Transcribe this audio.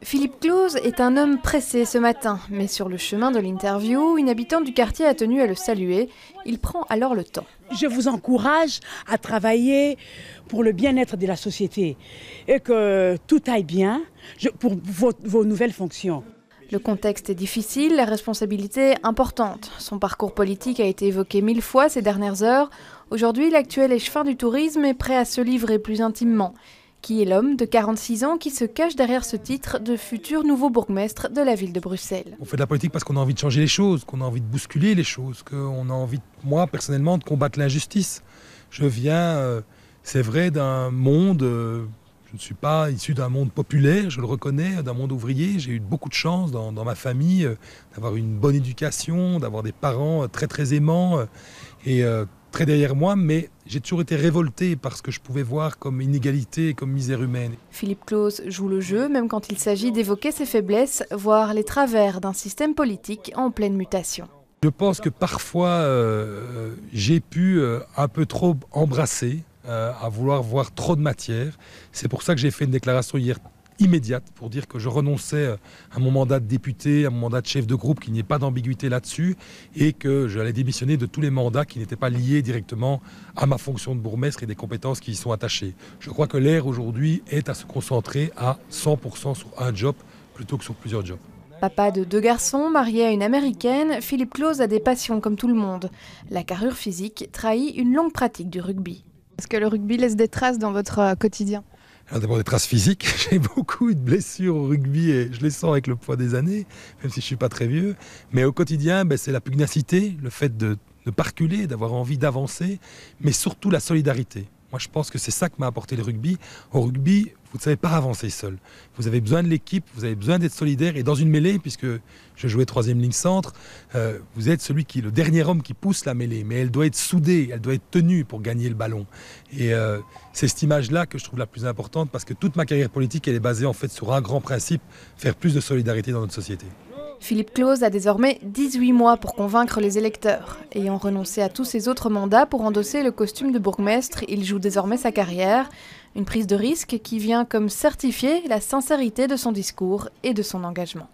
Philippe Claus est un homme pressé ce matin, mais sur le chemin de l'interview, une habitante du quartier a tenu à le saluer. Il prend alors le temps. Je vous encourage à travailler pour le bien-être de la société et que tout aille bien pour vos nouvelles fonctions. Le contexte est difficile, la responsabilité importante. Son parcours politique a été évoqué 1000 fois ces dernières heures. Aujourd'hui, l'actuel échevin du tourisme est prêt à se livrer plus intimement. Qui est l'homme de 46 ans qui se cache derrière ce titre de futur nouveau bourgmestre de la ville de Bruxelles? On fait de la politique parce qu'on a envie de changer les choses, qu'on a envie de bousculer les choses, qu'on a envie, moi personnellement, de combattre l'injustice. Je viens, c'est vrai, d'un monde, je ne suis pas issu d'un monde populaire, je le reconnais, d'un monde ouvrier. J'ai eu beaucoup de chance dans ma famille d'avoir une bonne éducation, d'avoir des parents très très aimants et très derrière moi, mais j'ai toujours été révolté par ce que je pouvais voir comme inégalité et comme misère humaine. Philippe Claus joue le jeu, même quand il s'agit d'évoquer ses faiblesses, voire les travers d'un système politique en pleine mutation. Je pense que parfois, j'ai pu un peu trop embrasser, à vouloir voir trop de matière. C'est pour ça que j'ai fait une déclaration hier immédiate pour dire que je renonçais à mon mandat de député, à mon mandat de chef de groupe, qu'il n'y ait pas d'ambiguïté là-dessus, et que j'allais démissionner de tous les mandats qui n'étaient pas liés directement à ma fonction de bourgmestre et des compétences qui y sont attachées. Je crois que l'ère aujourd'hui est à se concentrer à 100% sur un job plutôt que sur plusieurs jobs. Papa de 2 garçons, marié à une Américaine, Philippe Claus a des passions comme tout le monde. La carrure physique trahit une longue pratique du rugby. Est-ce que le rugby laisse des traces dans votre quotidien ? Alors d'abord des traces physiques, j'ai beaucoup de blessures au rugby et je les sens avec le poids des années, même si je ne suis pas très vieux. Mais au quotidien, c'est la pugnacité, le fait de ne pas reculer, d'avoir envie d'avancer, mais surtout la solidarité. Moi je pense que c'est ça que m'a apporté le rugby. Au rugby, vous ne savez pas avancer seul. Vous avez besoin de l'équipe, vous avez besoin d'être solidaire. Et dans une mêlée, puisque je jouais 3e ligne centre, vous êtes le dernier homme qui pousse la mêlée. Mais elle doit être soudée, elle doit être tenue pour gagner le ballon. Et c'est cette image-là que je trouve la plus importante parce que toute ma carrière politique, elle est basée en fait sur un grand principe, faire plus de solidarité dans notre société. Philippe Claus a désormais 18 mois pour convaincre les électeurs. Ayant renoncé à tous ses autres mandats pour endosser le costume de bourgmestre, il joue désormais sa carrière. Une prise de risque qui vient comme certifier la sincérité de son discours et de son engagement.